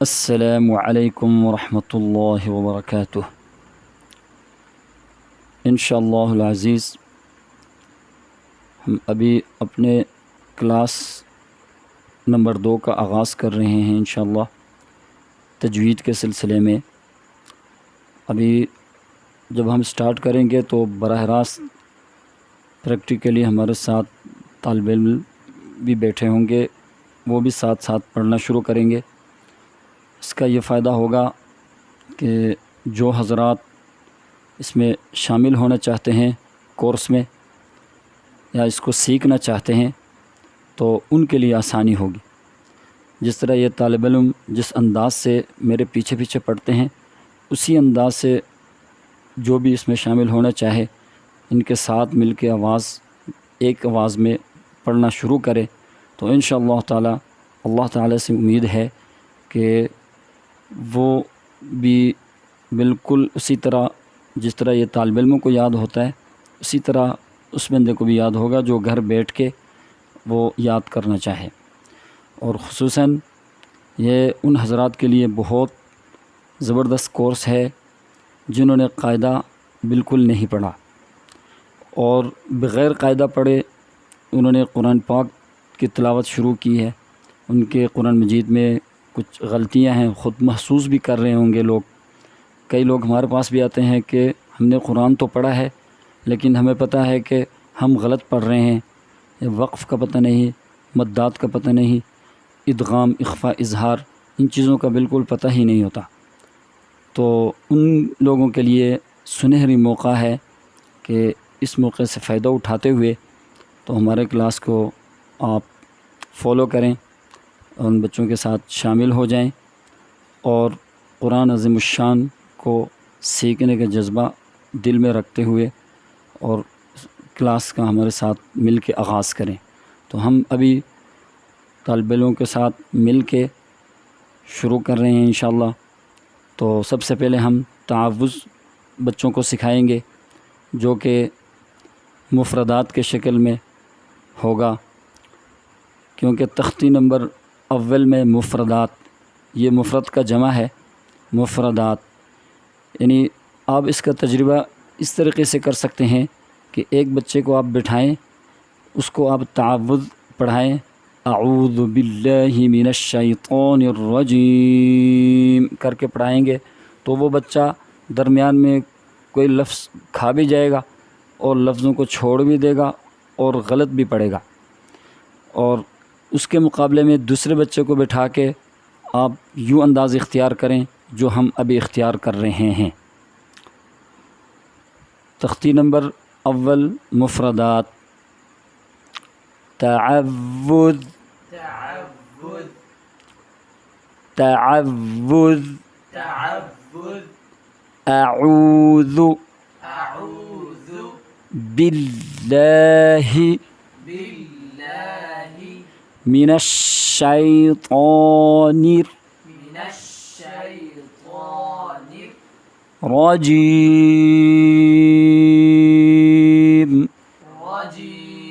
السلام علیکم ورحمۃ اللہ وبرکاتہ۔ انشاءاللہ العزیز ہم ابھی اپنے کلاس نمبر 2 کا آغاز کر رہے ہیں انشاءاللہ تجوید کے سلسلے میں۔ ابھی جب ہم سٹارٹ کریں گے تو براہ راست پریکٹیکلی ہمارے ساتھ طالب علم بھی بیٹھے ہوں گے، وہ بھی ساتھ ساتھ پڑھنا شروع کریں گے۔ اس کا یہ فائدہ ہوگا کہ جو حضرات اس میں شامل ہونا چاہتے ہیں کورس میں یا اس کو سیکھنا چاہتے ہیں تو ان کے لیے آسانی ہوگی۔ جس طرح یہ طالب علم جس انداز سے میرے پیچھے پیچھے پڑھتے ہیں اسی انداز سے جو بھی اس میں شامل ہونا چاہے ان کے ساتھ مل کے ایک آواز میں پڑھنا شروع کرے تو انشاءاللہ تعالی اللہ تعالی سے امید ہے کہ وہ بھی بالکل اسی طرح جس طرح یہ طالب علموں کو یاد ہوتا ہے اسی طرح اس بندے کو بھی یاد ہوگا جو گھر بیٹھ کے وہ یاد کرنا چاہے۔ اور خصوصاً یہ ان حضرات کے لیے بہت زبردست کورس ہے جنہوں نے قاعدہ بالکل نہیں پڑھا اور بغیر قاعدہ پڑھے انہوں نے قرآن پاک کی تلاوت شروع کی ہے۔ ان کے قرآن مجید میں کچھ غلطیاں ہیں، خود محسوس بھی کر رہے ہوں گے لوگ۔ کئی لوگ ہمارے پاس بھی آتے ہیں کہ ہم نے قرآن تو پڑھا ہے لیکن ہمیں پتہ ہے کہ ہم غلط پڑھ رہے ہیں، وقف کا پتہ نہیں، مدات کا پتہ نہیں، ادغام، اخفاء، اظہار، ان چیزوں کا بالکل پتہ ہی نہیں ہوتا۔ تو ان لوگوں کے لیے سنہری موقع ہے کہ اس موقع سے فائدہ اٹھاتے ہوئے تو ہمارے کلاس کو آپ فالو کریں، ان بچوں کے ساتھ شامل ہو جائیں اور قرآن عظیم الشان کو سیکھنے کا جذبہ دل میں رکھتے ہوئے اور کلاس کا ہمارے ساتھ مل کے آغاز کریں۔ تو ہم ابھی طالب علموں کے ساتھ مل کے شروع کر رہے ہیں انشاءاللہ۔ تو سب سے پہلے ہم تعوذ بچوں کو سکھائیں گے جو کہ مفردات کے شکل میں ہوگا، کیونکہ تختی نمبر اول میں مفردات، یہ مفرد کا جمع ہے مفردات، یعنی آپ اس کا تجربہ اس طریقے سے کر سکتے ہیں کہ ایک بچے کو آپ بٹھائیں، اس کو آپ تعوذ پڑھائیں، اعوذ باللہ من الشیطان الرجیم کر کے پڑھائیں گے تو وہ بچہ درمیان میں کوئی لفظ کھا بھی جائے گا اور لفظوں کو چھوڑ بھی دے گا اور غلط بھی پڑھے گا۔ اور اس کے مقابلے میں دوسرے بچے کو بٹھا کے آپ یوں انداز اختیار کریں جو ہم ابھی اختیار کر رہے ہیں۔ تختی نمبر اول مفردات، تعوذ، تعوذ، تعوذ، تعوذ، اعوذ اعوذ باللہ باللہ من الشیطان من الشیطان الرجیم۔ الرجیم،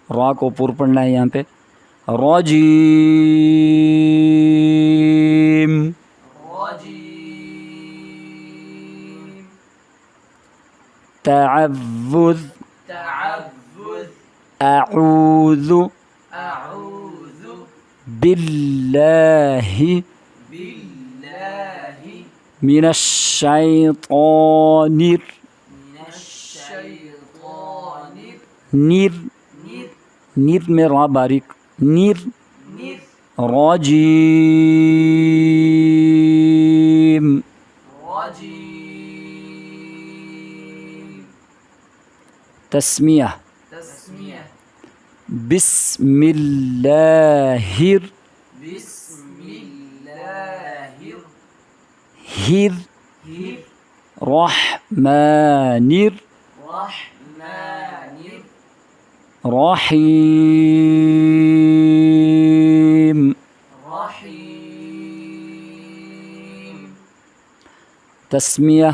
را کو پر پڑھنا ہے یہاں پہ، رجیم، رجیم، تعوذ، تعوذ، اعوذ اعوذ باللہ باللہ من الشیطان من الشیطان نیر، نر نیر میں را باریک، نیر، نر رجیم، رجیم، تسمیہ، تسمیہ، بسم اللہ بسم اللہ ہر رحمن الرحمن رحیم، رحیم، تسمیہ،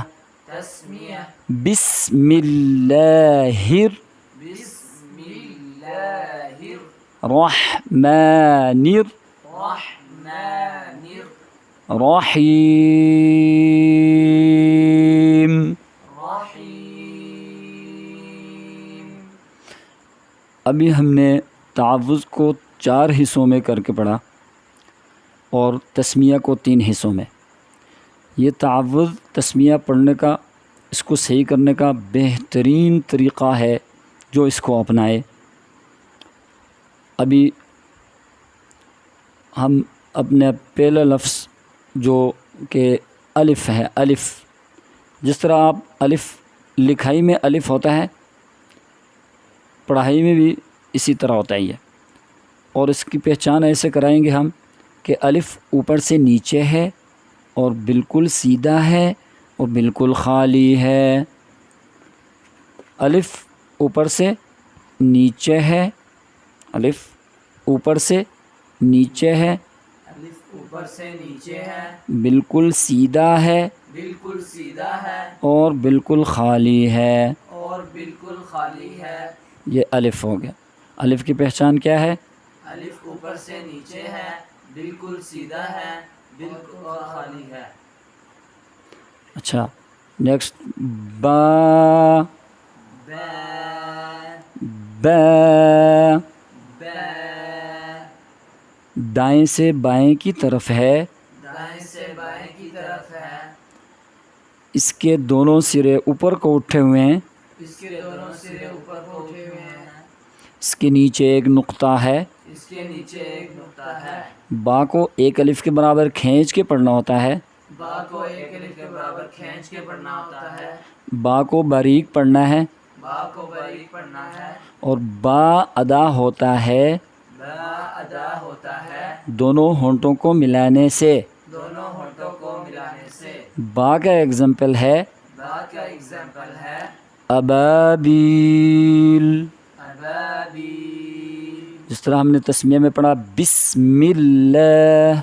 تسمیہ، بسم اللہ بسم اللہ الرحمن رحمانر رحیم. رحیم. ابھی ہم نے تعوذ کو 4 حصوں میں کر کے پڑھا اور تسمیہ کو 3 حصوں میں. یہ تعوذ تسمیہ پڑھنے کا، اس کو صحیح کرنے کا بہترین طریقہ ہے جو اس کو اپنائے. ابھی ہم اپنے پہلا لفظ جو کہ الف ہے، الف، جس طرح آپ الف لکھائی میں الف ہوتا ہے، پڑھائی میں بھی اسی طرح ہوتا ہے یہ. اور اس کی پہچان ایسے کرائیں گے ہم کہ الف اوپر سے نیچے ہے اور بالکل سیدھا ہے اور بالکل خالی ہے. الف اوپر سے نیچے ہے، الف اوپر سے نیچے ہے، الف اوپر سے نیچے ہے، بالکل سیدھا ہے بالکل سیدھا ہے، اور بالکل خالی ہے. اور بالکل خالی ہے. یہ الف ہو گیا. الف کی پہچان کیا ہے؟ الف اوپر سے نیچے ہے، بالکل سیدھا ہے، بالکل اور خالی ہے. اچھا، نیکسٹ با. با. با با. دائیں سے بائیں کی طرف ہے، دائیں سے بائیں کی طرف ہے، اس کے دونوں سرے اوپر کو اٹھے ہوئے ہیں، اس کے دونوں سرے اوپر کو اٹھے ہوئے ہیں، اس کے نیچے ایک نقطہ ہے. اس کے نیچے ایک نقطہ ہے. با کو 1 الف کے برابر کھینچ کے پڑھنا ہوتا ہے، با کو 1 الف کے برابر کھینچ کے پڑھنا ہوتا ہے. با کو باریک پڑھنا ہے با کو باریک پڑھنا ہے. اور با ادا ہوتا ہے با ادا ہوتا ہے دونوں ہونٹوں کو ملانے سے. دونوں ہونٹوں کو ملانے سے. با کا ایگزامپل ہے با کا ایگزامپل ہے ابابیل. ابابیل. جس طرح ہم نے تسمیہ میں پڑھا بسم اللہ،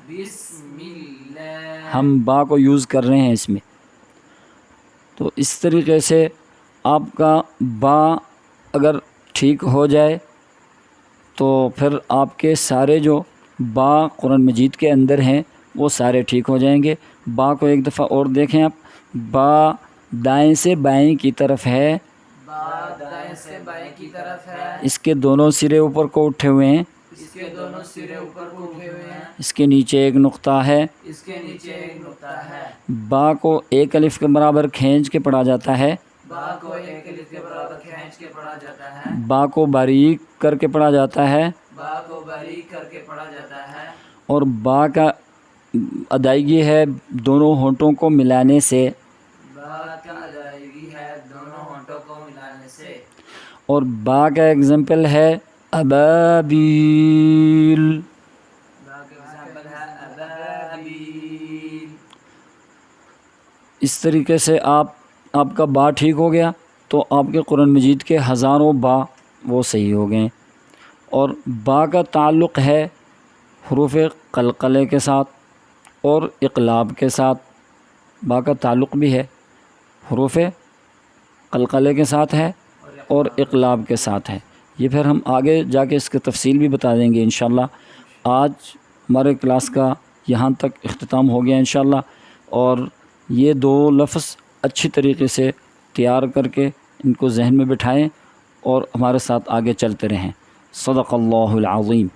بسم اللہ. ہم با کو یوز کر رہے ہیں اس میں. تو اس طریقے سے آپ کا با اگر ٹھیک ہو جائے تو پھر آپ کے سارے جو با قرآن مجید کے اندر ہیں وہ سارے ٹھیک ہو جائیں گے. با کو ایک دفعہ اور دیکھیں آپ. با دائیں سے بائیں کی طرف ہے، با دائیں سے بائیں کی طرف ہے، اس کے دونوں سرے اوپر کو اٹھے ہوئے ہیں، اس کے دونوں سرے اوپر کو اٹھے ہوئے ہیں، اس کے نیچے ایک نقطہ ہے. اس کے نیچے ایک نقطہ ہے. با کو 1 الف کے برابر کھینچ کے پڑھا جاتا ہے، با کو 1 الف کے برابر کھینچ کے پڑھا جاتا ہے، با کو باریک کر کے پڑھا جاتا ہے با کو باریک کر کے پڑھا جاتا ہے. اور با کا ادائیگی ہے دونوں ہونٹوں کو ملانے سے. با کا ادائیگی ہے دونوں ہونٹوں کو ملانے سے. اور با کا ایگزامپل ہے ابابیل. با کا ایگزامپل ہے ابابیل. اس طریقے سے آپ کا با ٹھیک ہو گیا تو آپ کے قرآن مجید کے ہزاروں با وہ صحیح ہو گئے. اور با کا تعلق ہے حروف قلقلے کے ساتھ اور اقلاب کے ساتھ. با کا تعلق بھی ہے حروف قلقلے کے ساتھ ہے اور اقلاب کے ساتھ ہے. یہ پھر ہم آگے جا کے اس کی تفصیل بھی بتا دیں گے انشاءاللہ. آج ہمارے کلاس کا یہاں تک اختتام ہو گیا انشاءاللہ. اور یہ 2 لفظ اچھی طریقے سے تیار کر کے ان کو ذہن میں بٹھائیں اور ہمارے ساتھ آگے چلتے رہیں. صدق اللہ العظیم.